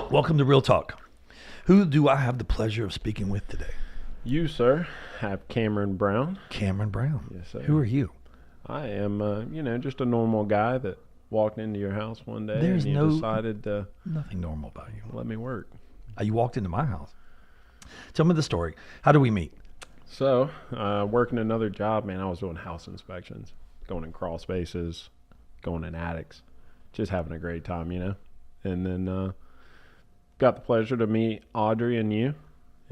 Welcome to Real Talk. Who do I have the pleasure of speaking with today? You, sir, have Cameron Brown. Cameron Brown. Yes, sir. Who are you? I am, just a normal guy that walked into your house one day There's and you decided to nothing normal about you. let me work. You walked into my house. Tell me the story. How do we meet? So, working another job, man, I was doing house inspections, going in crawl spaces, going in attics, just having a great time, And then got the pleasure to meet Audrey and you.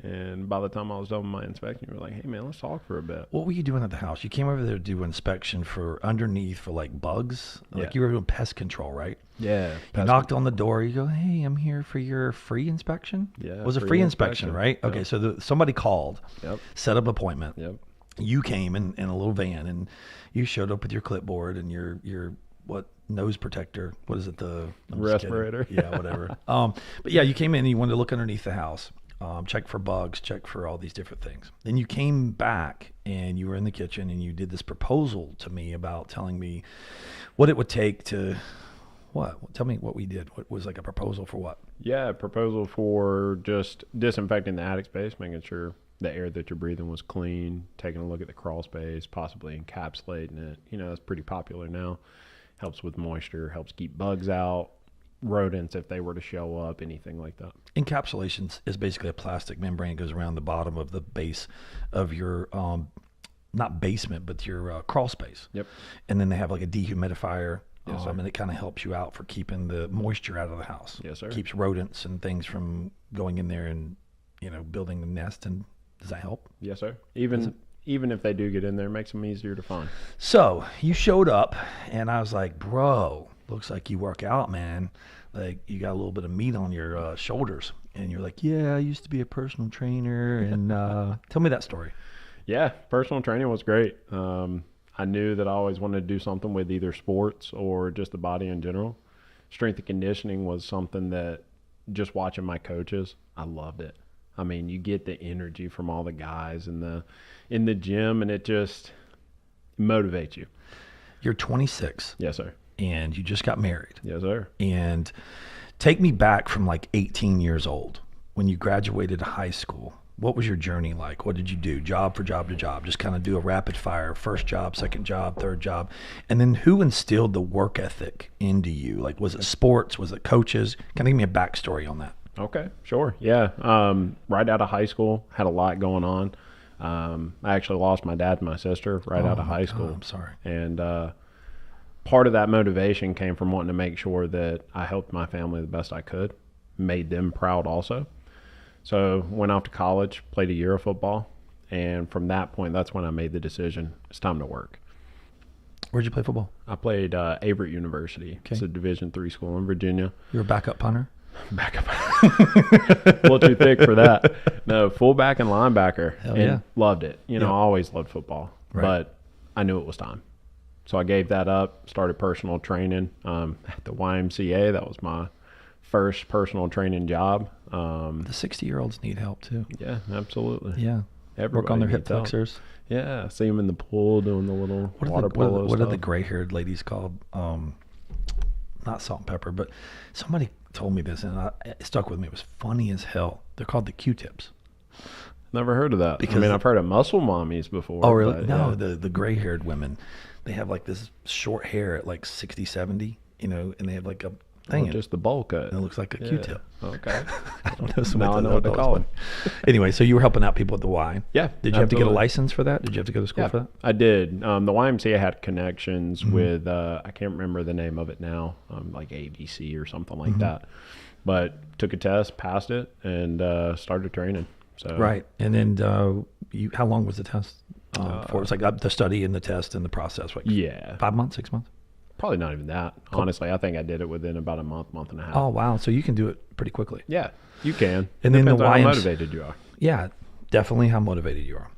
And by the time I was done with my inspection, you were like, hey, man, let's talk for a bit. What were you doing at the house? You came over there to do inspection for underneath for like bugs. Like you were doing pest control, right? Yeah. You knocked on the door. You go, hey, I'm here for your free inspection. Yeah. It was a free inspection, right? Yep. Okay, so somebody called, set up an appointment. Yep. You came in a little van and you showed up with your clipboard and your what nose protector? What is it? I'm respirator. Yeah, whatever. But yeah, you came in and you wanted to look underneath the house. Check for bugs, check for all these different things. Then you came back and you were in the kitchen and you did this proposal to me about telling me what it would take to what? Tell me what we did. What was like a proposal for what? Yeah, proposal for just disinfecting the attic space, making sure the air that you're breathing was clean, taking a look at the crawl space, possibly encapsulating it. It's pretty popular now. Helps with moisture, helps keep bugs out, rodents if they were to show up, anything like that. Encapsulation is basically a plastic membrane that goes around the bottom of the base of your not basement, but your crawl space. Yep. And then they have like a dehumidifier. Yes, sir. And it kind of helps you out for keeping the moisture out of the house. Yes, sir. Keeps rodents and things from going in there and building the nest. And does that help? Yes, sir. Even if they do get in there, it makes them easier to find. So you showed up and I was like, bro, looks like you work out, man. Like you got a little bit of meat on your shoulders. And you're like, yeah, I used to be a personal trainer. And tell me that story. Yeah, personal training was great. I knew that I always wanted to do something with either sports or just the body in general. Strength and conditioning was something that just watching my coaches, I loved it. I mean, you get the energy from all the guys in the gym, and it just motivates you. You're 26. Yes, sir. And you just got married. Yes, sir. And take me back from like 18 years old when you graduated high school. What was your journey like? What did you do? Job for job to job? Just kind of do a rapid fire, first job, second job, third job. And then who instilled the work ethic into you? Like, was it sports? Was it coaches? Kind of give me a backstory on that. Okay, sure. Yeah. Right out of high school, had a lot going on. I actually lost my dad and my sister right out of high school. I'm sorry. And part of that motivation came from wanting to make sure that I helped my family the best I could, made them proud also. So went off to college, played a year of football, and from that point, that's when I made the decision. It's time to work. Where'd you play football? I played Averett University. Okay. It's a Division III school in Virginia. You were a backup punter? Backup. A little too thick for that. No, fullback and linebacker. Hell and yeah. Loved it. I always loved football, but I knew it was time. So I gave that up, started personal training at the YMCA. That was my first personal training job. The 60-year-olds need help too. Yeah, absolutely. Yeah. Everybody work on their hip needs help. flexors. Yeah, see them in the pool doing the little water polo What stuff. are the gray-haired ladies called? Not salt and pepper, but somebody told me this and it stuck with me. It was funny as hell. They're called the Q-tips. Never heard of that. Because I've heard of muscle mommies before. Oh, really? But, no, yeah. the gray-haired women, they have like this short hair at like 60, 70, and they have like a thing. Just the bowl cut. And it looks like a Q-tip. Okay. I don't know. Now I know what to call it. Anyway, so you were helping out people at the Y. Yeah. Did you have to get a license for that? Did you have to go to school for that? I did. The YMCA had connections with, I can't remember the name of it now, like ABC or something like that. But took a test, passed it, and started training. So right. And then how long was the test for? It's like the study and the test and the process. Like 5 months, 6 months? Probably not even that. Cool. Honestly, I think I did it within about a month and a half. Oh, wow. So you can do it pretty quickly. Yeah, you can. And then then how motivated you are. Yeah, definitely how motivated you are.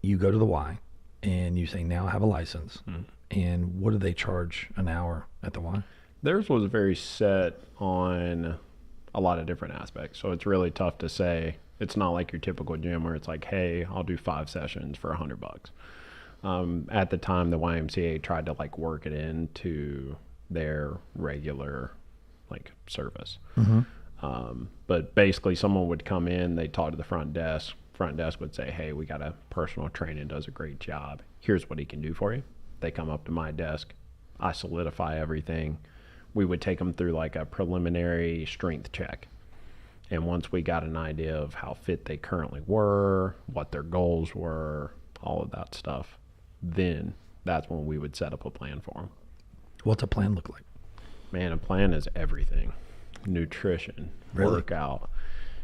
You go to the Y and you say, now I have a license. And what do they charge an hour at the Y? Theirs was very set on a lot of different aspects. So it's really tough to say. It's not like your typical gym where it's like, hey, I'll do 5 sessions for $100. At the time, the YMCA tried to like work it into their regular like service. But basically someone would come in, they'd talk to the front desk. Front desk would say, hey, we got a personal trainer, does a great job. Here's what he can do for you. They come up to my desk. I solidify everything. We would take them through like a preliminary strength check. And once we got an idea of how fit they currently were, what their goals were, all of that stuff, then that's when we would set up a plan for them. What's a plan look like? Man, a plan is everything. Nutrition, Really? workout.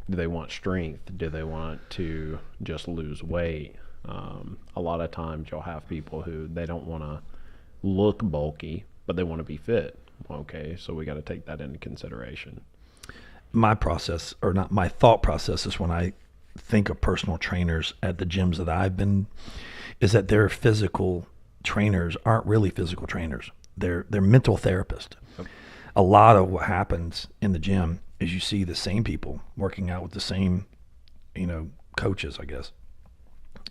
Do they want strength? Do they want to just lose weight? A lot of times you'll have people who they don't want to look bulky, but they want to be fit. Okay, so we got to take that into consideration. My process, or not my thought process, is when I think of personal trainers at the gyms that I've been, is that their physical trainers aren't really physical trainers. They're mental therapists. Yep. A lot of what happens in the gym is you see the same people working out with the same, coaches, I guess,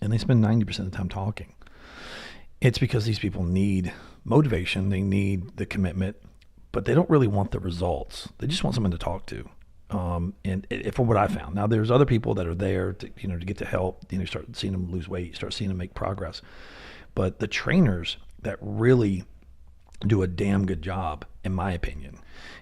and they spend 90% of the time talking. It's because these people need motivation, they need the commitment, but they don't really want the results. They just want someone to talk to. And from what I found, now there's other people that are there to, to get to help, start seeing them lose weight, start seeing them make progress. But the trainers that really do a damn good job, in my opinion,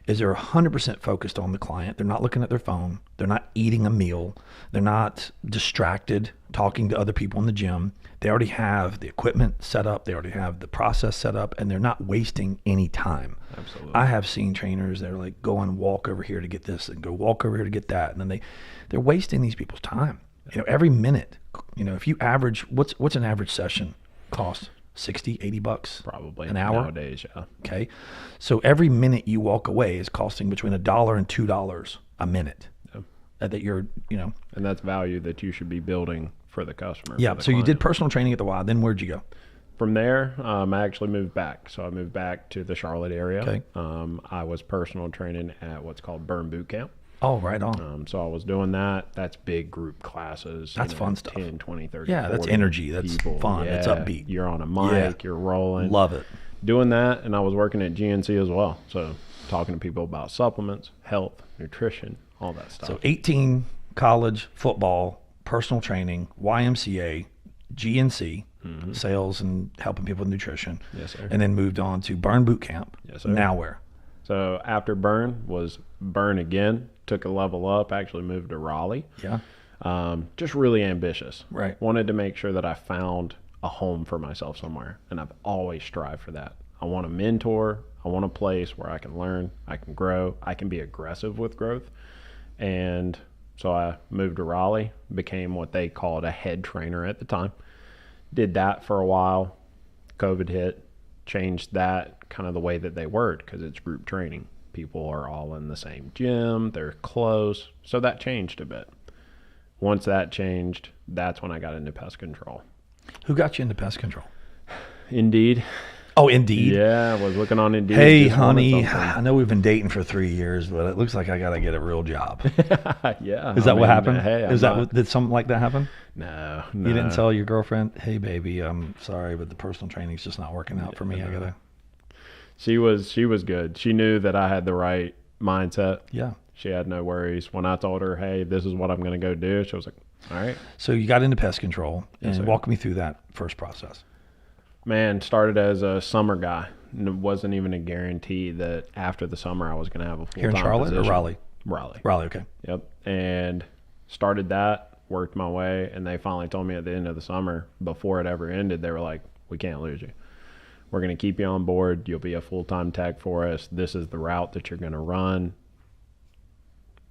is they're 100% focused on the client. They're not looking at their phone. They're not eating a meal. They're not distracted talking to other people in the gym. They already have the equipment set up. They already have the process set up, and they're not wasting any time. Absolutely. I have seen trainers that are like, go and walk over here to get this and go walk over here to get that. And then they're wasting these people's time. Every minute, if you average, what's an average session cost? 60, 80 bucks Probably an hour nowadays, yeah. Okay, so every minute you walk away is costing between $1 and $2 a minute. Yep. That you're And that's value that you should be building for the customer. yeah. For the So you client. did personal training at the Y. Then where'd you go? From there, I actually moved back. So I moved back to the Charlotte area. Okay. I was personal training at what's called Burn Boot Camp. Oh, right on. So I was doing that. That's big group classes. That's fun stuff. 10, 20, 30, Yeah, that's 40 energy. That's people. fun. It's upbeat. You're on a mic. Yeah. You're rolling. Love it. Doing that, and I was working at GNC as well. So talking to people about supplements, health, nutrition, all that stuff. So 18, college, football, personal training, YMCA, GNC, sales and helping people with nutrition. Yes, sir. And then moved on to Burn Boot Camp. Yes, sir. Now where? So after Burn was Burn again, took a level up, actually moved to Raleigh. Yeah. Just really ambitious. Right. Wanted to make sure that I found a home for myself somewhere. And I've always strived for that. I want a mentor. I want a place where I can learn, I can grow, I can be aggressive with growth. And so I moved to Raleigh, became what they called a head trainer at the time. Did that for a while. COVID hit, changed that kind of the way that they worked because it's group training. People are all in the same gym, they're close. So that changed a bit. Once that changed, that's when I got into pest control. Who got you into pest control? Indeed. Oh, Indeed. Yeah, I was looking on Indeed. Hey, just wanted honey, something. I know we've been dating for 3 years, but it looks like I got to get a real job. Yeah. Is that what happened? Hey, Did something like that happen? No. You didn't tell your girlfriend, hey, baby, I'm sorry, but the personal training's just not working out for me. I got to. She was good. She knew that I had the right mindset. Yeah. She had no worries. When I told her, hey, this is what I'm going to go do, she was like, all right. So you got into pest control, and Yes, sir. walk me through that first process. Man, started as a summer guy. And it wasn't even a guarantee that after the summer I was going to have a full-time Here in Charlotte position. or Raleigh? Raleigh. Raleigh, okay. Yep. And started that, worked my way, and they finally told me at the end of the summer, before it ever ended, they were like, we can't lose you. We're going to keep you on board. You'll be a full-time tech for us. This is the route that you're going to run.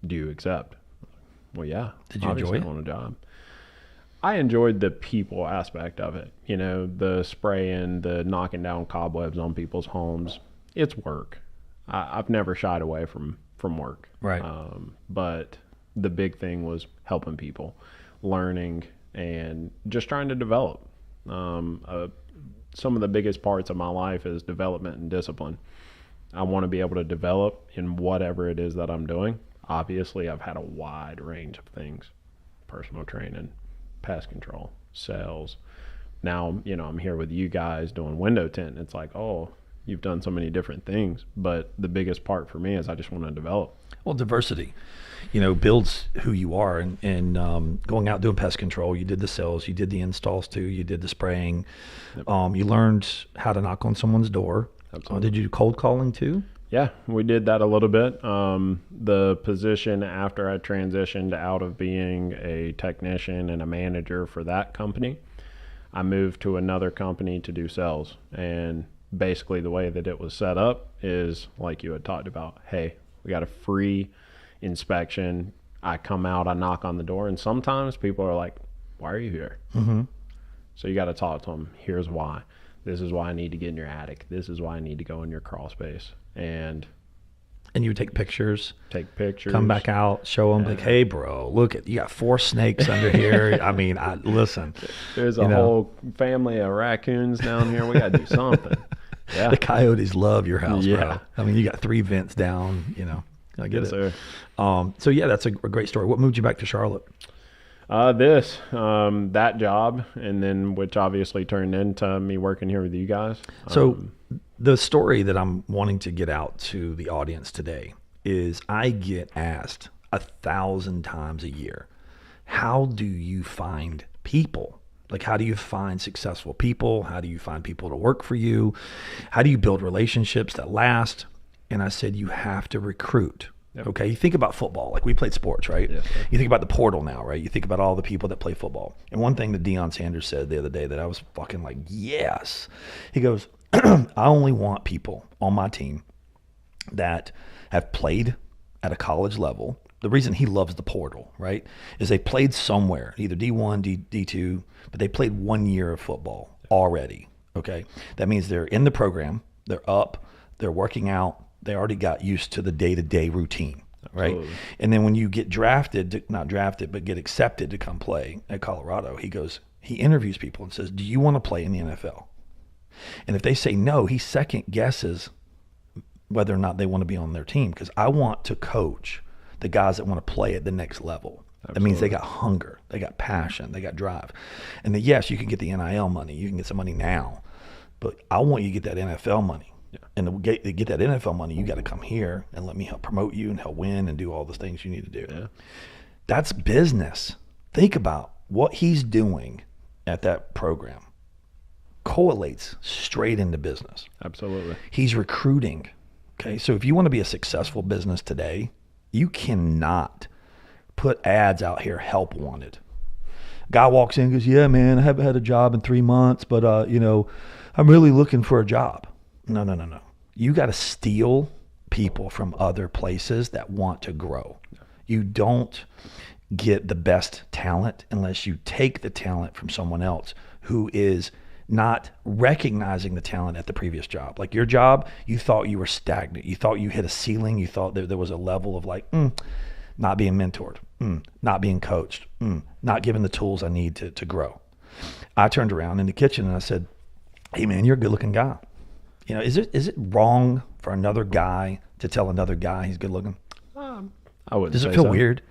Do you accept? Well, yeah. Did you Obviously, enjoy it? I want a job. I enjoyed the people aspect of it. The spraying, the knocking down cobwebs on people's homes. It's work. I've never shied away from work. Right. But the big thing was helping people, learning, and just trying to develop. Some of the biggest parts of my life is development and discipline. I want to be able to develop in whatever it is that I'm doing. Obviously, I've had a wide range of things: personal training, pest control, sales. Now, I'm here with you guys doing window tint. It's like, oh, you've done so many different things, but the biggest part for me is I just want to develop. Well, diversity, builds who you are. And going out doing pest control, you did the sales, you did the installs too, you did the spraying. Yep. You learned how to knock on someone's door. Did you do cold calling too? Yeah, we did that a little bit. The position after I transitioned out of being a technician and a manager for that company, I moved to another company to do sales. And basically the way that it was set up is like you had talked about. Hey, we got a free inspection. I come out, I knock on the door, and sometimes people are like, why are you here? Mm-hmm. So you got to talk to them. Here's why. This is why I need to get in your attic. This is why I need to go in your crawl space. And you would take pictures, come back out, show them, like, hey, bro, look at, you got 4 snakes under here. I mean, listen. There's a whole family of raccoons down here. We got to do something. Yeah. The coyotes love your house, Yeah. bro. I mean, you got 3 vents down, I get Yes, it. sir. So yeah, that's a great story. What moved you back to Charlotte? That job, and then which obviously turned into me working here with you guys. So the story that I'm wanting to get out to the audience today is I get asked 1,000 times a year, how do you find people? Like, how do you find successful people? How do you find people to work for you? How do you build relationships that last? And I said, you have to recruit. Yep. Okay, you think about football, like we played sports, right? Yes, sir. You think about the portal now, right? You think about all the people that play football. And one thing that Deion Sanders said the other day that I was fucking like, yes. He goes, I only want people on my team that have played at a college level. The reason he loves the portal, right, is they played somewhere, either D1, D2, but they played 1 year of football already, okay? That means they're in the program, they're up, they're working out, they already got used to the day-to-day routine, right? Absolutely. And then when you get not drafted, but get accepted to come play at Colorado, he interviews people and says, do you want to play in the NFL? And if they say no, he second guesses whether or not they want to be on their team, because I want to coach the guys that want to play at the next level. Absolutely. That means they got hunger, they got passion, they got drive. And then, yes, you can get the NIL money, you can get some money now, but I want you to get that NFL money. Yeah. And to get that NFL money, you got to come here and let me help promote you and help win and do all the things you need to do. Yeah. That's business. Think about what he's doing at that program. Correlates straight into business. Absolutely. He's recruiting. Okay, so if you want to be a successful business today, you cannot put ads out here, help wanted. Guy walks in and goes, yeah, man, I haven't had a job in 3 months, but I'm really looking for a job. No. You got to steal people from other places that want to grow. You don't get the best talent unless you take the talent from someone else who is not recognizing the talent at the previous job. Like your job, you thought you were stagnant. You thought you hit a ceiling. You thought there was a level of like, not being mentored, not being coached, not given the tools I need to grow. I turned around in the kitchen and I said, hey man, you're a good looking guy. Is it wrong for another guy to tell another guy he's good looking? I wouldn't. Does it say feel so. weird?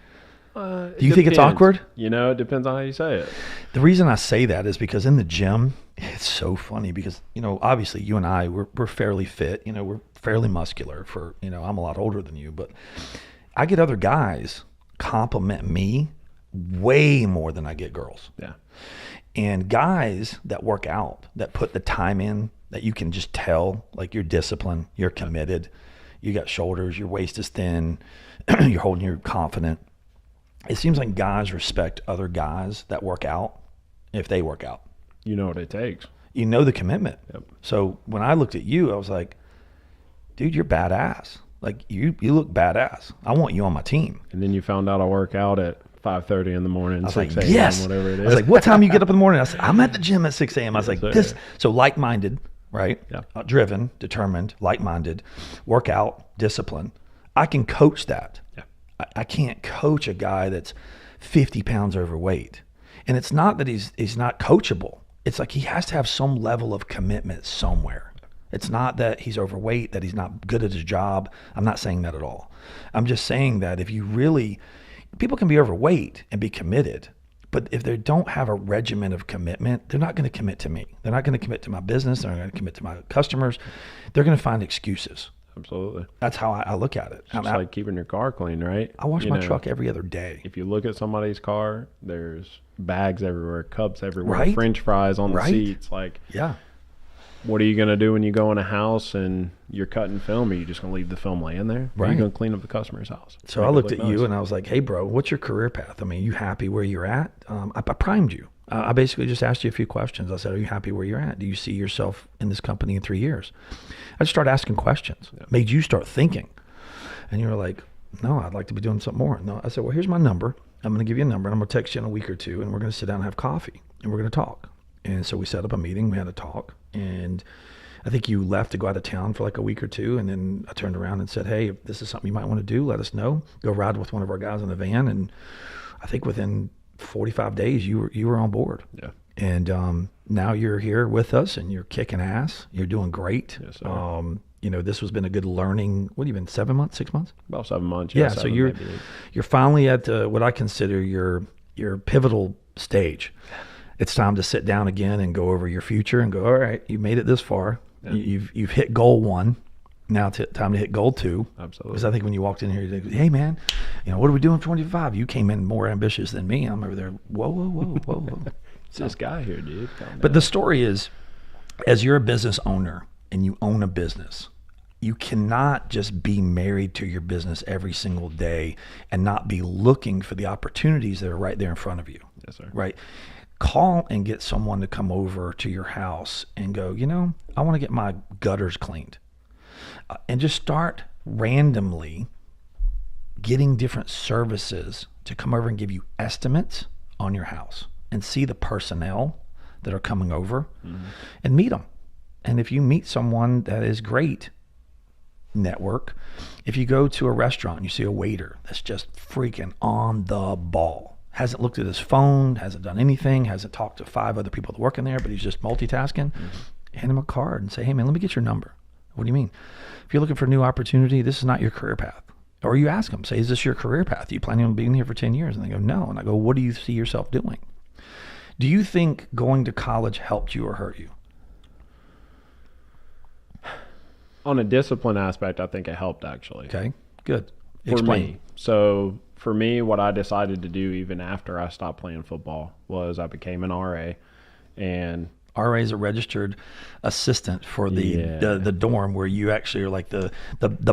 Do you think it's awkward? It depends on how you say it. The reason I say that is because in the gym, it's so funny because, obviously you and I, we're fairly fit, we're fairly muscular for, I'm a lot older than you, but I get other guys compliment me way more than I get girls. Yeah. And guys that work out, that put the time in, that you can just tell, like you're disciplined, you're committed, you got shoulders, your waist is thin, you're holding, you're confident. It seems like guys respect other guys that work out if they work out. You know what it takes. You know the commitment. Yep. So when I looked at you, I was like, dude, you're badass. Like you look badass. I want you on my team. And then you found out I work out at 5:30 in the morning, I was 6 like, a.m., yes. whatever it is. I was like, what time you get up in the morning? I said, I'm at the gym at 6 a.m. I was like, Yes, this. sir. So like-minded, right? Yeah. Driven, determined, like-minded, work out, discipline. I can coach that. Yeah. I can't coach a guy that's 50 pounds overweight. And it's not that he's not coachable. It's like he has to have some level of commitment somewhere. It's not that he's overweight, that he's not good at his job. I'm not saying that at all. I'm just saying that if you really, people can be overweight and be committed, But if they don't have a regimen of commitment, they're not going to commit to me. They're not going to commit to my business. They're not going to commit to my customers. They're going to find excuses. Absolutely. That's how I look at it. It's just like keeping your car clean, right? I wash my truck every other day. If you look at somebody's car, there's bags everywhere, cups everywhere, Right. French fries on the seats. Like, yeah. What are you going to do when you go in a house and you're cutting film? Are you just going to leave the film laying there? Right. Or are you going to clean up the customer's house? So I looked at you and I was like, hey, bro, what's your career path? I mean, you happy where you're at? I primed you. I basically just asked you a few questions. I said, are you happy where you're at? Do you see yourself in this company in 3 years? I just started asking questions. Yeah. Made you start thinking. And you were like, no, I'd like to be doing something more. No, I said, well, here's my number. I'm going to give you a number and I'm going to text you in a week or two and we're going to sit down and have coffee and we're going to talk. And so we set up a meeting. We had a talk and I think you left to go out of town for like a week or two. And then I turned around and said, hey, if this is something you might want to do, let us know. Go ride with one of our guys in the van. And I think within 45 days, you were on board. Yeah. And now you're here with us and you're kicking ass. You're doing great. Yes, sir. You know, this has been a good learning. What have you been, 7 months, 6 months? About 7 months. Yeah. So you're finally at what I consider your pivotal stage. It's time to sit down again and go over your future and go, all right, you made it this far. Yeah. You've hit goal 1. Now it's time to hit goal 2. Absolutely. Because I think when you walked in here, you said, hey, man, you know, what are we doing in 25? You came in more ambitious than me. I'm over there, whoa. It's this guy here, dude. But the story is, as you're a business owner and you own a business, you cannot just be married to your business every single day and not be looking for the opportunities that are right there in front of you. Yes, sir. Right? Call and get someone to come over to your house and go, you know, I want to get my gutters cleaned. And just start randomly getting different services to come over and give you estimates on your house and see the personnel that are coming over and meet them. And if you meet someone that is great, network. If you go to a restaurant and you see a waiter that's just freaking on the ball, hasn't looked at his phone, hasn't done anything, hasn't talked to 5 other people that work in there, but he's just multitasking, hand him a card and say, hey man, let me get your number. What do you mean? If you're looking for a new opportunity, this is not your career path. Or you ask them, say, is this your career path? Are you planning on being here for 10 years? And they go, no. And I go, what do you see yourself doing? Do you think going to college helped you or hurt you? On a discipline aspect, I think it helped actually. Okay, good. Explain. For me. So for me, what I decided to do even after I stopped playing football was I became an RA. And RA is a registered assistant for the dorm, where you actually are like the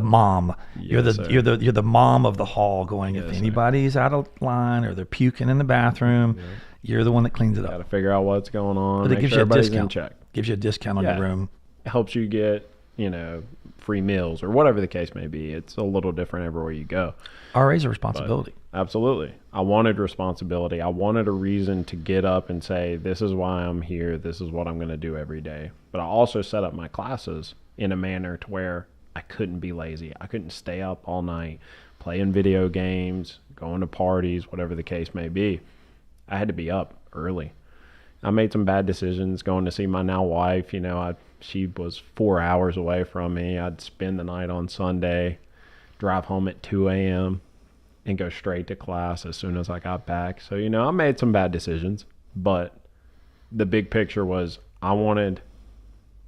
mom. Yes, you're the mom of the hall, going, yes, if anybody's out of line or they're puking in the bathroom, you're the one that cleans it up. Got to figure out what's going on. But it gives you a discount. Gives you a discount on your room. It helps you get, free meals or whatever the case may be. It's a little different everywhere you go. RA is a responsibility. But absolutely. I wanted responsibility. I wanted a reason to get up and say, this is why I'm here. This is what I'm going to do every day. But I also set up my classes in a manner to where I couldn't be lazy. I couldn't stay up all night playing video games, going to parties, whatever the case may be. I had to be up early. I made some bad decisions going to see my now wife. She was 4 hours away from me. I'd spend the night on Sunday, drive home at 2 a.m. and go straight to class as soon as I got back. So, I made some bad decisions, but the big picture was I wanted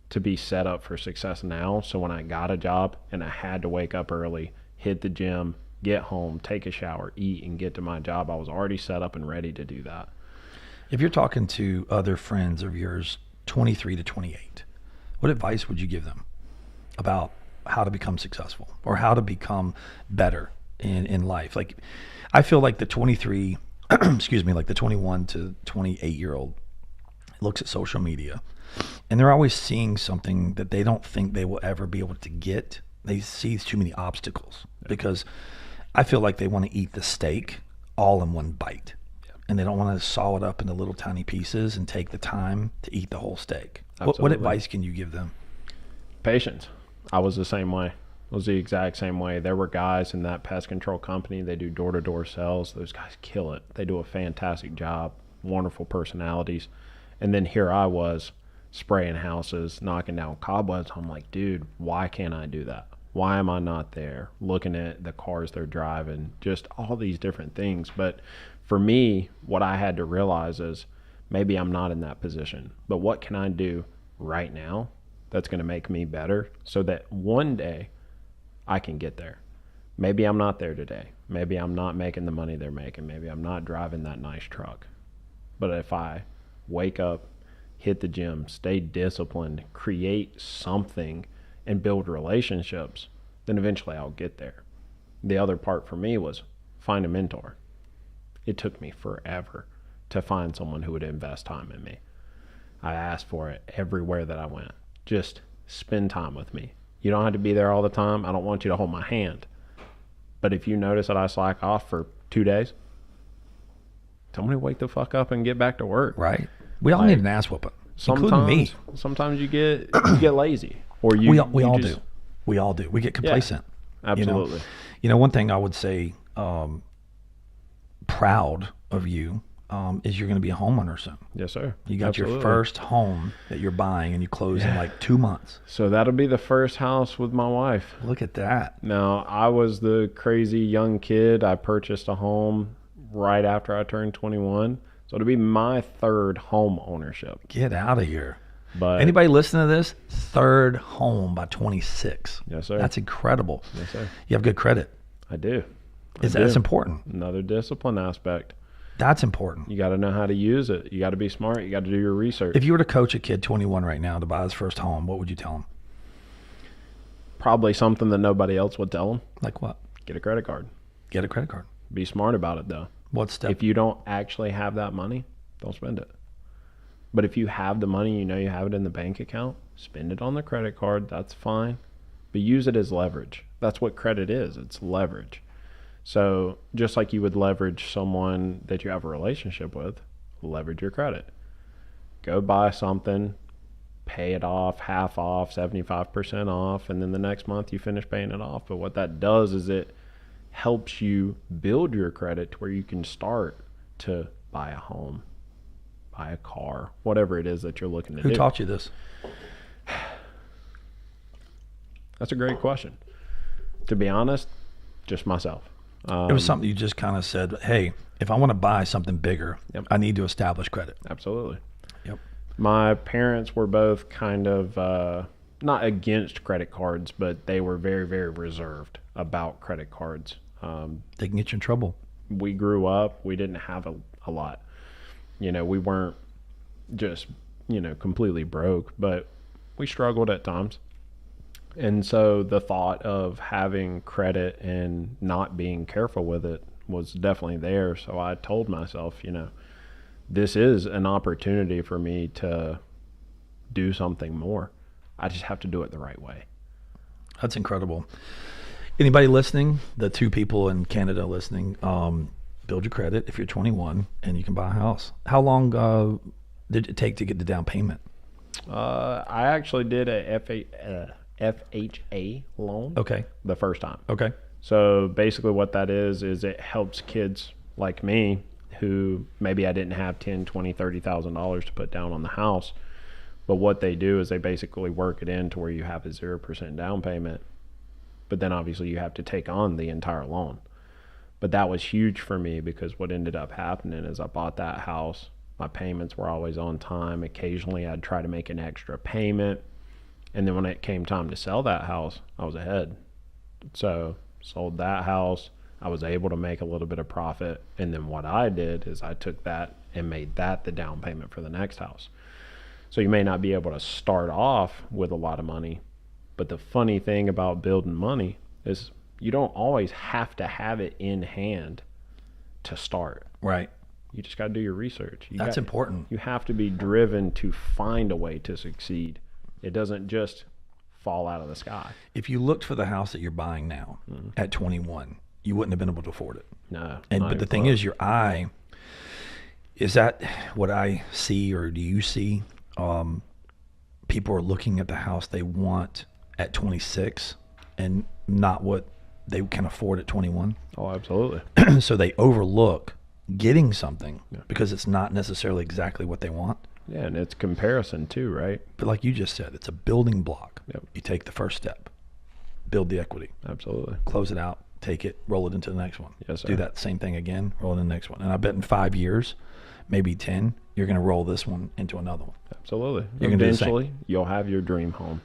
to be set up for success now. So when I got a job and I had to wake up early, hit the gym, get home, take a shower, eat, and get to my job, I was already set up and ready to do that. If you're talking to other friends of yours, 23 to 28, what advice would you give them about how to become successful or how to become better in life? Like, I feel like the 23, like the 21 to 28-year-old looks at social media and they're always seeing something that they don't think they will ever be able to get. They see too many obstacles because I feel like they want to eat the steak all in one bite. And they don't want to saw it up into little tiny pieces and take the time to eat the whole steak. What advice can you give them? Patience. I was the same way. I was the exact same way. There were guys in that pest control company. They do door-to-door sales. Those guys kill it. They do a fantastic job. Wonderful personalities. And then here I was spraying houses, knocking down cobwebs. I'm like, dude, why can't I do that? Why am I not there? Looking at the cars they're driving, just all these different things. But For me, what I had to realize is maybe I'm not in that position, but what can I do right now that's going to make me better so that one day I can get there? Maybe I'm not there today. Maybe I'm not making the money they're making. Maybe I'm not driving that nice truck. But if I wake up, hit the gym, stay disciplined, create something, and build relationships, then eventually I'll get there. The other part for me was find a mentor. It took me forever to find someone who would invest time in me. I asked for it everywhere that I went. Just spend time with me. You don't have to be there all the time. I don't want you to hold my hand. But if you notice that I slack off for 2 days, tell me to wake the fuck up and get back to work. Right. We all need an ass whooping, including me. Sometimes you get lazy, or we all do. We all do. We get complacent. Yeah, absolutely. You know, one thing I would say, proud of you, is you're going to be a homeowner soon. Yes, sir. You got your first home that you're buying, and you close in like 2 months. So that'll be the first house with my wife. Look at that. Now, I was the crazy young kid. I purchased a home right after I turned 21. So it'll be my third home ownership. Get out of here. But anybody listening to this, third home by 26. Yes, sir. That's incredible. Yes, sir. You have good credit. I do. That's important. Another discipline aspect. That's important. You got to know how to use it. You got to be smart. You got to do your research. If you were to coach a kid 21 right now to buy his first home, what would you tell him? Probably something that nobody else would tell him. Like what? Get a credit card. Get a credit card. Be smart about it, though. What step? If you don't actually have that money, don't spend it. But if you have the money, you know you have it in the bank account, spend it on the credit card. That's fine. But use it as leverage. That's what credit is. It's leverage. So just like you would leverage someone that you have a relationship with, leverage your credit. Go buy something, pay it off, half off, 75% off, and then the next month you finish paying it off. But what that does is it helps you build your credit to where you can start to buy a home, buy a car, whatever it is that you're looking to do. Who taught you this? That's a great question. To be honest, just myself. It was something you just kind of said, hey, if I want to buy something bigger, Yep. I need to establish credit. Absolutely. Yep. My parents were both kind of not against credit cards, but they were very, very reserved about credit cards. They can get you in trouble. We grew up, we didn't have a lot. You know, we weren't just, completely broke, but we struggled at times. And so the thought of having credit and not being careful with it was definitely there. So I told myself, this is an opportunity for me to do something more. I just have to do it the right way. That's incredible. Anybody listening, the 2 people in Canada listening, build your credit if you're 21 and you can buy a house. How long did it take to get the down payment? I actually did a FHA loan. Okay. The first time. Okay. So basically what that is it helps kids like me who maybe I didn't have $10,000, $20,000, $30,000 to put down on the house. But what they do is they basically work it in to where you have a 0% down payment. But then obviously you have to take on the entire loan. But that was huge for me because what ended up happening is I bought that house. My payments were always on time. Occasionally I'd try to make an extra payment. And then when it came time to sell that house, I was ahead. So sold that house. I was able to make a little bit of profit. And then what I did is I took that and made that the down payment for the next house. So you may not be able to start off with a lot of money. But the funny thing about building money is you don't always have to have it in hand to start. Right. You just got to do your research. That's important. You have to be driven to find a way to succeed. It doesn't just fall out of the sky. If you looked for the house that you're buying now at 21, you wouldn't have been able to afford it. No. But the thing is, your eye, is that what I see, or do you see? People are looking at the house they want at 26 and not what they can afford at 21. Oh, absolutely. So they overlook getting something because it's not necessarily exactly what they want. Yeah, and it's comparison too, right? But like you just said, it's a building block. Yep. You take the first step, build the equity, Absolutely. close it out, take it, roll it into the next one. Yes, sir. Do that same thing again, roll it into the next one. And I bet in 5 years, maybe 10, you're going to roll this one into another one. Absolutely. You're gonna do the same. Eventually, you'll have your dream home.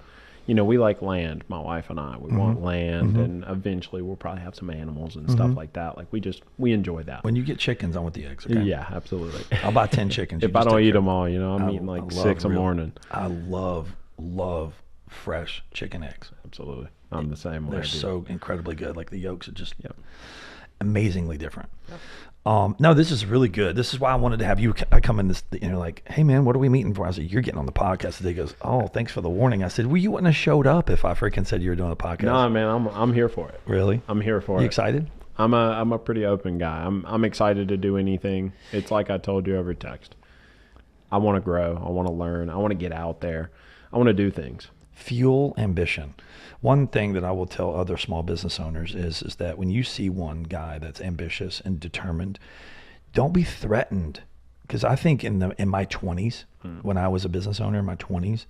You know, we like land, my wife and I. We want land, and eventually we'll probably have some animals and stuff like that. Like, we enjoy that. When you get chickens, I want the eggs, okay? Yeah, absolutely. I'll buy 10 chickens. If I don't eat them all, you know, I'm eating like I 6 a love morning. I love fresh chicken eggs. Absolutely. I'm the same way. They're dude. so incredibly good. Like the yolks are just Yep. amazingly different. No, this is really good. This is why I wanted to have you. I come in this, you know, like, hey man, what are we meeting for? I said, you're getting on the podcast today. He goes, oh, thanks for the warning. I said, well, you wouldn't have showed up if I freaking said you were doing a podcast. No, man, I'm here for it. Really? I'm here for You it. excited? I'm a pretty open guy. I'm excited to do anything. It's like I told you over text. I want to grow. I want to learn. I want to get out there. I want to do things. Fuel ambition. One thing that I will tell other small business owners is that when you see one guy that's ambitious and determined, don't be threatened. Because I think in my 20s, when I was a business owner in my 20s,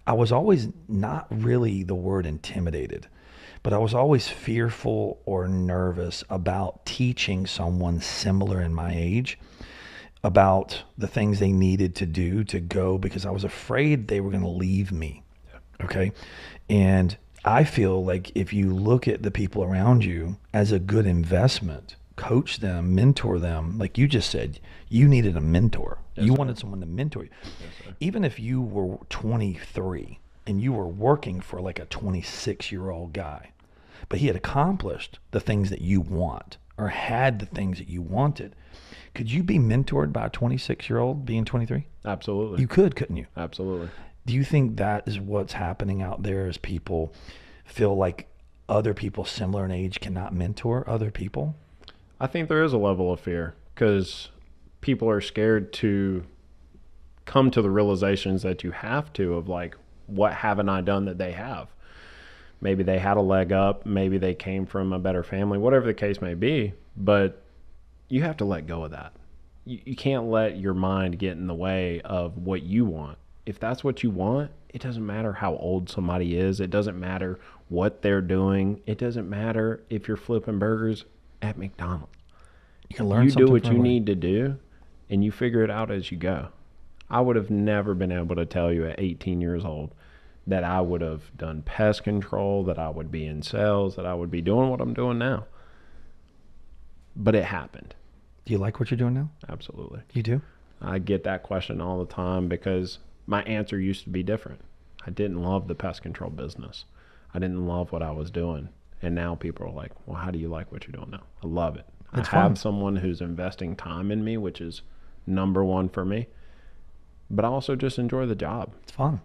I was always not really the word intimidated, but I was always fearful or nervous about teaching someone similar in my age about the things they needed to do to go, because I was afraid they were going to leave me. Okay. And I feel like if you look at the people around you as a good investment, coach them, mentor them, like you just said, you needed a mentor. Yes, you sir. wanted someone to mentor you. Yes, Even if you were 23 and you were working for like a 26-year-old guy, but he had accomplished the things that you want or had the things that you wanted, could you be mentored by a 26-year-old being 23? Absolutely. You could, couldn't you? Absolutely. Do you think that is what's happening out there, as people feel like other people similar in age cannot mentor other people? I think there is a level of fear because people are scared to come to the realizations that you have to, of like, what haven't I done that they have? Maybe they had a leg up. Maybe they came from a better family, whatever the case may be. But you have to let go of that. You can't let your mind get in the way of what you want. If that's what you want, it doesn't matter how old somebody is. It doesn't matter what they're doing. It doesn't matter if you're flipping burgers at McDonald's. You can learn You something do what from you it. need to do, and you figure it out as you go. I would have never been able to tell you at 18 years old that I would have done pest control, that I would be in sales, that I would be doing what I'm doing now. But it happened. Do you like what you're doing now? Absolutely. You do? I get that question all the time because my answer used to be different. I didn't love the pest control business. I didn't love what I was doing. And now people are like, well, how do you like what you're doing now? I love it. It's I have fun. someone who's investing time in me, which is number one for me. But I also just enjoy the job. It's fun.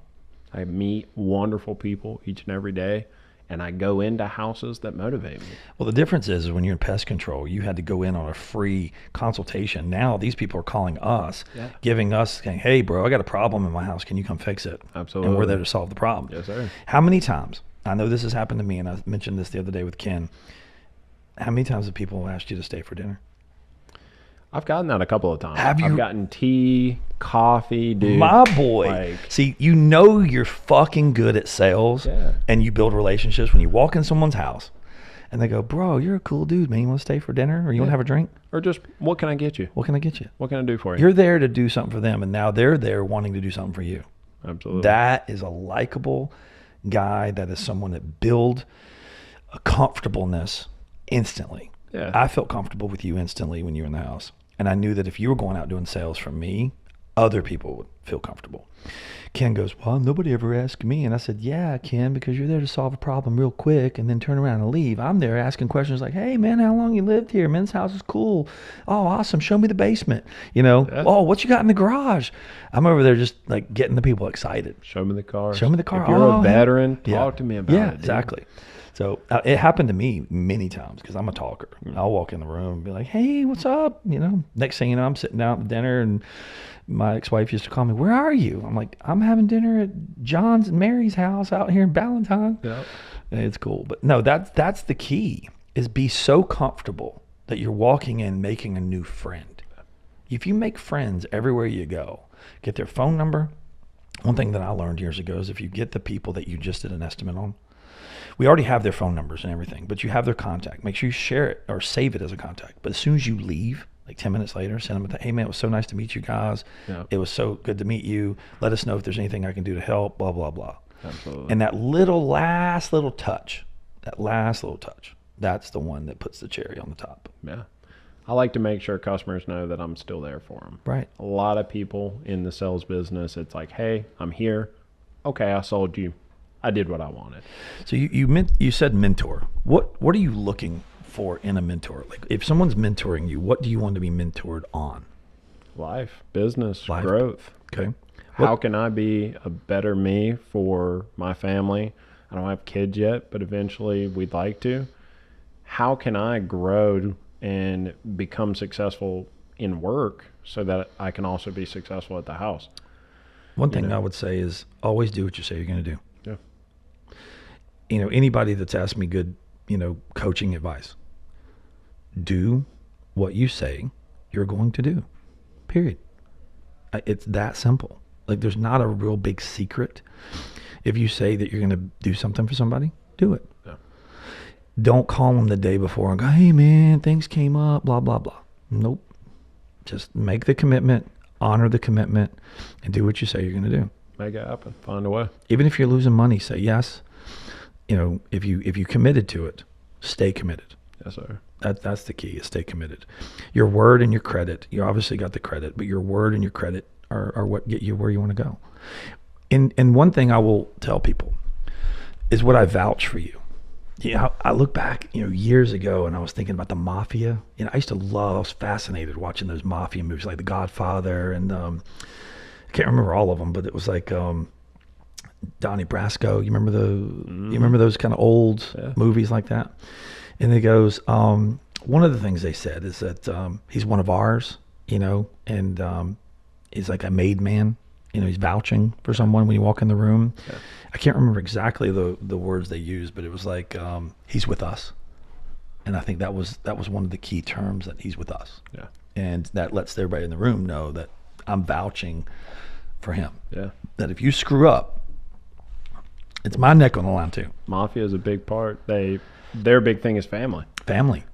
I meet wonderful people each and every day, and I go into houses that motivate me. Well, the difference is when you're in pest control, you had to go in on a free consultation. Now these people are calling us, giving us, saying, hey, bro, I got a problem in my house. Can you come fix it? Absolutely. And we're there to solve the problem. Yes, sir. How many times, I know this has happened to me, and I mentioned this the other day with Ken, how many times have people asked you to stay for dinner? I've gotten that a couple of times. Have you? I've gotten tea, coffee, dude. My boy. Like, See, you know you're fucking good at sales, Yeah. and you build relationships when you walk in someone's house and they go, bro, you're a cool dude, man. You want to stay for dinner or you want to have a drink? or just, what can I get you? What can I get you? What can I do for you? You're there to do something for them, and now they're there wanting to do something for you. Absolutely. That is a likable guy. That is someone that build a comfortableness instantly. Yeah. I felt comfortable with you instantly when you were in the house. And I knew that if you were going out doing sales for me, other people would feel comfortable. Ken goes, well, nobody ever asked me. And I said, yeah, Ken, because you're there to solve a problem real quick and then turn around and leave. I'm there asking questions like, hey, man, how long you lived here? Man, this house is cool. Oh, awesome. Show me the basement. You know, Yeah. oh, what you got in the garage? I'm over there just like getting the people excited. Show me the car. Show me the car. If you're Oh, a veteran, yeah. talk to me about it. Yeah, dude. exactly. So it happened to me many times because I'm a talker. I'll walk in the room and be like, hey, what's up? You know, next thing you know, I'm sitting down at dinner and my ex-wife used to call me, where are you? I'm like, I'm having dinner at John's and Mary's house out here in Ballantyne. Yep. It's cool. But no, that's the key, is be so comfortable that you're walking in making a new friend. If you make friends everywhere you go, get their phone number. One thing that I learned years ago is if you get the people that you just did an estimate on, We already have their phone numbers and everything, but you have their contact. Make sure you share it or save it as a contact. But as soon as you leave, like 10 minutes later, send them hey man, it was so nice to meet you guys. Yeah. It was so good to meet you. Let us know if there's anything I can do to help, blah, blah, blah. Absolutely. And that last little touch, that's the one that puts the cherry on the top. Yeah. I like to make sure customers know that I'm still there for them. Right. A lot of people in the sales business, it's like, hey, I'm here. Okay, I sold you. I did what I wanted. So you said mentor. What are you looking for in a mentor? Like if someone's mentoring you, what do you want to be mentored on? Life, business, Life. growth. Okay. How can I be a better me for my family? I don't have kids yet, but eventually we'd like to. How can I grow and become successful in work so that I can also be successful at the house? One thing I would say is always do what you say you're going to do. Yeah. Anybody that's asked me good, coaching advice, do what you say you're going to do, period. It's that simple. Like there's not a real big secret. If you say that you're going to do something for somebody, do it. Yeah. Don't call them the day before and go, hey man, things came up, blah, blah, blah. Nope. Just make the commitment, honor the commitment, and do what you say you're going to do. Make it happen. Find a way. Even if you're losing money, say yes. If you committed to it, stay committed. Yes, sir. That's the key, is stay committed. Your word and your credit, you obviously got the credit, but your word and your credit are what get you where you want to go. And one thing I will tell people is what I vouch for you. I look back, years ago, and I was thinking about the mafia. I used to I was fascinated watching those mafia movies like The Godfather, and I can't remember all of them, but it was like Donnie Brasco. You remember you remember those kind of old movies like that? And it goes, one of the things they said is that he's one of ours, and he's like a made man. He's vouching for someone when you walk in the room. Yeah. I can't remember exactly the words they used, but it was like he's with us, and I think that was one of the key terms, that he's with us. Yeah, and that lets everybody in the room know that I'm vouching for him. Yeah, that if you screw up, it's my neck on the line too. Mafia is a big part. Their big thing is family. Family.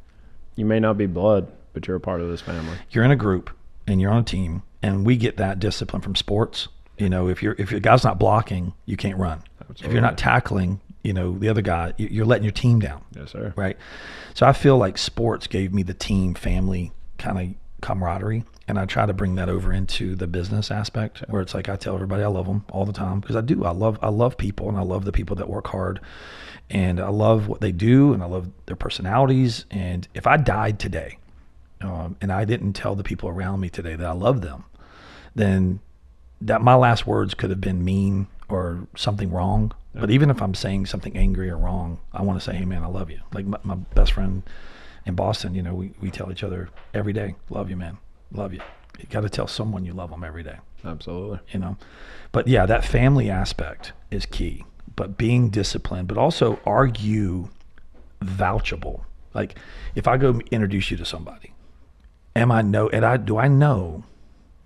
You may not be blood, but you're a part of this family. You're in a group and you're on a team, and we get that discipline from sports. If your guy's not blocking, you can't run. Absolutely. If you're not tackling, the other guy, you're letting your team down. Yes, sir. Right. So I feel like sports gave me the team family kind of camaraderie, and I try to bring that over into the business aspect, where it's like I tell everybody I love them all the time, because I do. I love people, and I love the people that work hard, and I love what they do, and I love their personalities. And if I died today, and I didn't tell the people around me today that I love them, then that my last words could have been mean or something wrong. Yeah. But even if I'm saying something angry or wrong, I want to say, hey man, I love you. Like my best friend in Boston, we tell each other every day, love you, man, love you. You got to tell someone you love them every day. Absolutely. But yeah, that family aspect is key. But being disciplined, but also are you vouchable? Like if I go introduce you to somebody, do I know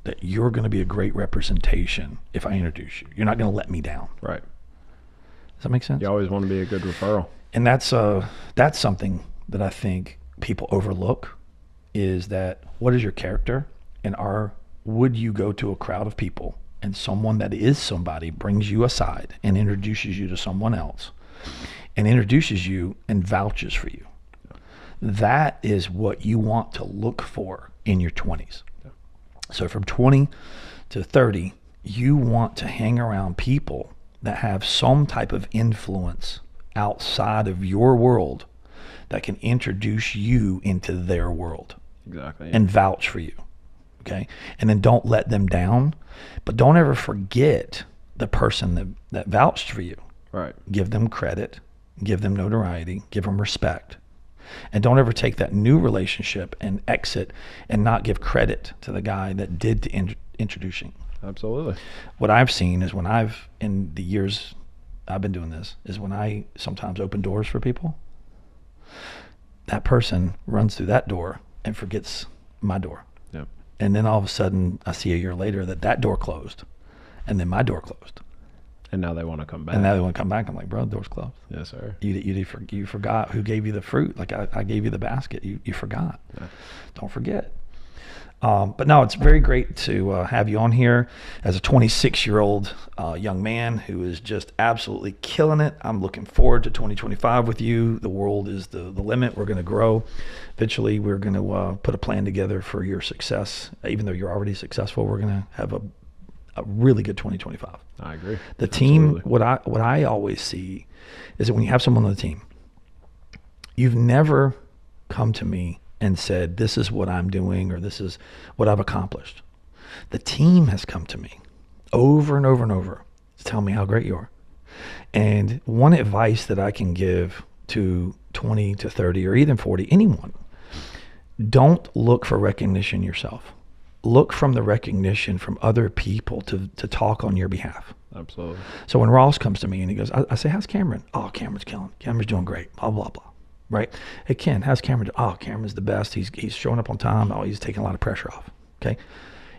that you're going to be a great representation if I introduce you? You're not going to let me down. Right. Does that make sense? You always want to be a good referral. And that's something that I think people overlook, is that what is your character, and would you go to a crowd of people and someone that is somebody brings you aside and introduces you to someone else and introduces you and vouches for you? That is what you want to look for in your 20s. So from 20 to 30, you want to hang around people that have some type of influence outside of your world that can introduce you into their world. Exactly. And vouch for you. Okay. And then don't let them down, but don't ever forget the person that vouched for you. Right. Give them credit, give them notoriety, give them respect. And don't ever take that new relationship and exit and not give credit to the guy that did to introduce you. Absolutely. What I've seen is in the years I've been doing this, is when I sometimes open doors for people, that person runs through that door and forgets my door. Yep. And then all of a sudden I see a year later that door closed, and then my door closed. And now they want to come back. And now they want to come back. I'm like, bro, the door's closed. Yes, sir. You forgot who gave you the fruit. Like I gave you the basket. You forgot. Yeah. Don't forget. But no, it's very great to have you on here as a 26-year-old young man who is just absolutely killing it. I'm looking forward to 2025 with you. The world is the limit. We're going to grow. Eventually, we're going to put a plan together for your success. Even though you're already successful, we're going to have a really good 2025. I agree. The team, Absolutely. what I always see is that when you have someone on the team, you've never come to me and said, this is what I'm doing or this is what I've accomplished. The team has come to me over and over and over to tell me how great you are. And one advice that I can give to 20 to 30 or even 40, anyone, don't look for recognition yourself. Look from the recognition from other people to talk on your behalf. Absolutely. So when Ross comes to me and he goes, I say, how's Cameron? Oh, Cameron's killing. Cameron's doing great. Blah, blah, blah. Right? Hey, Ken, how's Cameron? Oh, Cameron's the best. He's showing up on time. Oh, he's taking a lot of pressure off. Okay?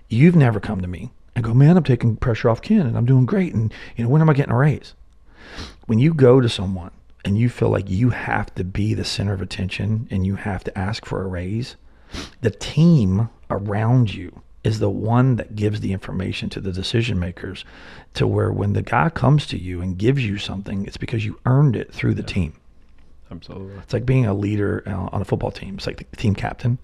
You've never come to me and go, man, I'm taking pressure off Ken and I'm doing great. And, when am I getting a raise? When you go to someone and you feel like you have to be the center of attention and you have to ask for a raise, the team around you is the one that gives the information to the decision makers to where when the guy comes to you and gives you something, it's because you earned it through the team. Absolutely. It's like being a leader on a football team. It's like the team captain.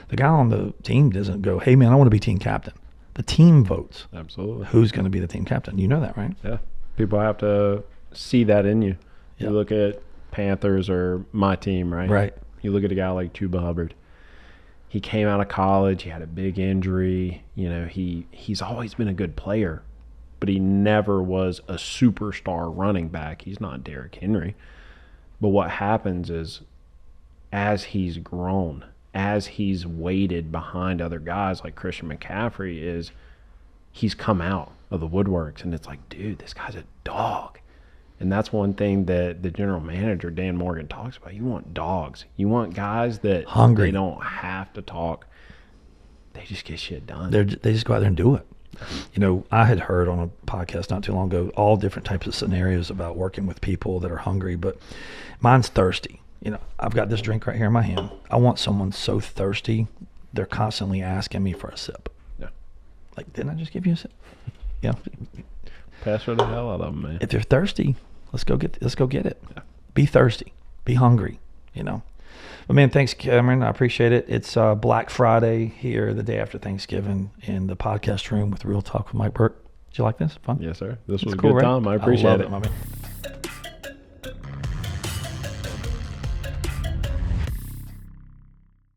The guy on the team doesn't go, hey, man, I want to be team captain. The team votes. Absolutely. Who's going to be the team captain? You know that, right? Yeah. People have to see that in you. Yep. You look at Panthers or my team, right? Right. You look at a guy like Chuba Hubbard. He came out of college. He had a big injury. He's always been a good player, but he never was a superstar running back. He's not Derrick Henry. But what happens is as he's grown, as he's waited behind other guys like Christian McCaffrey, is he's come out of the woodworks. And it's like, dude, this guy's a dog. And that's one thing that the general manager, Dan Morgan, talks about. You want dogs. You want guys that Hungry. They don't have to talk. They just get shit done. They just go out there and do it. I had heard on a podcast not too long ago all different types of scenarios about working with people that are hungry, but mine's thirsty. I've got this drink right here in my hand. I want someone so thirsty, they're constantly asking me for a sip. Yeah. Like, didn't I just give you a sip? Yeah. Pass the hell out of them, man. If you're thirsty, let's go get it. Yeah. Be thirsty. Be hungry, But man, thanks, Cameron. I appreciate it. It's Black Friday here, the day after Thanksgiving, in the podcast room with Real Talk with Mike Burke. Did you like this? Fun? Yes, sir. This was a cool, good right? time. I appreciate love it. my man.